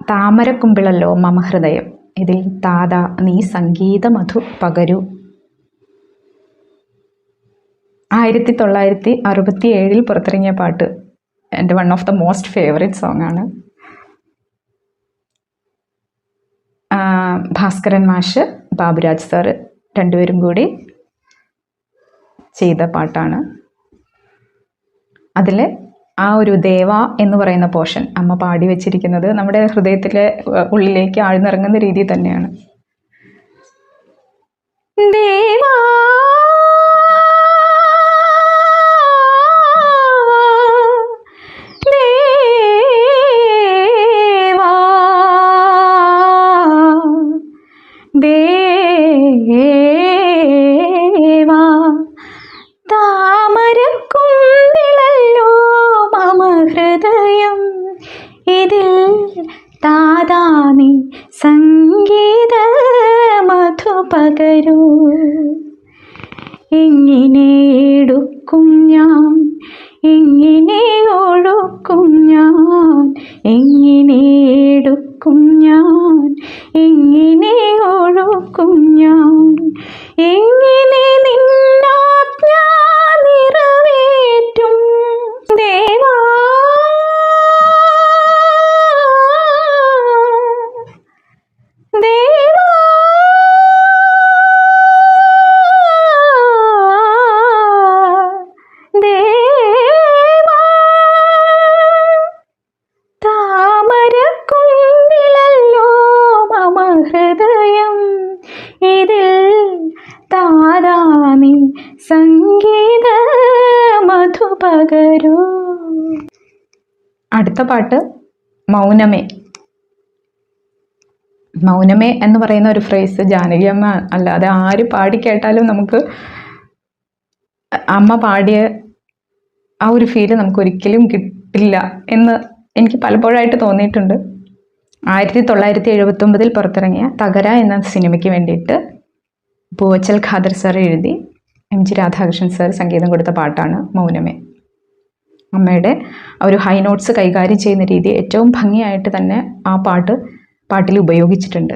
താമരക്കുമ്പിളല്ലോ മമ ഹൃദയം, ഇതിൽ താതാ നീ സംഗീതമധു പകരൂ. 1967 പുറത്തിറങ്ങിയ പാട്ട്. എൻ്റെ one of the most favourite song ആണ്. ഭാസ്കരൻ മാഷ്, ബാബുരാജ് സാറ് രണ്ടുപേരും കൂടി ചെയ്ത പാട്ടാണ്. അതിൽ ആ ഒരു ദേവ എന്ന് പറയുന്ന പോർഷൻ അമ്മ പാടി വെച്ചിരിക്കുന്നത് നമ്മുടെ ഹൃദയത്തിലെ ഉള്ളിലേക്ക് ആഴ്ന്നിറങ്ങുന്ന രീതി തന്നെയാണ്. ദേവാ ദേവാ താമരക്കുമ്പിളല്ലോ മമ ഹൃദയം, ഇതിൽ താതാ നീ സംഗീത മധു പകരൂ. എങ്ങനെ എടുക്കും ഞാൻ, എങ്ങനെ ഒഴുക്കും ഞാൻ, എങ്ങനെ എടുക്കും ഞാൻ, എങ്ങനെ ഒഴുക്കും ഞാൻ, എങ്ങനെ നിന്നാജ്ഞ നിറവേറ്റും. ദേവാ ദേവാ ദേവാ താമരക്കുമ്പിളല്ലോ മമ ഹൃദയം, ഇതിൽ താതാ നീ സംഗീത മധു പകരൂ. അടുത്ത പാട്ട് മൗനമേ. മൗനമേ എന്ന് പറയുന്ന ഒരു ഫ്രേസ് ജാനകി അമ്മ അല്ലാതെ ആര് പാടി കേട്ടാലും നമുക്ക് അമ്മ പാടിയ ആ ഒരു ഫീല് നമുക്ക് ഒരിക്കലും കിട്ടില്ല എന്ന് എനിക്ക് പലപ്പോഴായിട്ട് തോന്നിയിട്ടുണ്ട്. 1979 പുറത്തിറങ്ങിയ തകര എന്ന സിനിമയ്ക്ക് വേണ്ടിയിട്ട് പൂവച്ചൽ ഖാദർ സാർ എഴുതി MG രാധാകൃഷ്ണൻ സാർ സംഗീതം കൊടുത്ത പാട്ടാണ് മൗനമേ. അമ്മയുടെ ആ ഒരു ഹൈ നോട്ട്സ് കൈകാര്യം ചെയ്യുന്ന രീതി ഏറ്റവും ഭംഗിയായിട്ട് തന്നെ ആ പാട്ടിൽ ഉപയോഗിച്ചിട്ടുണ്ട്.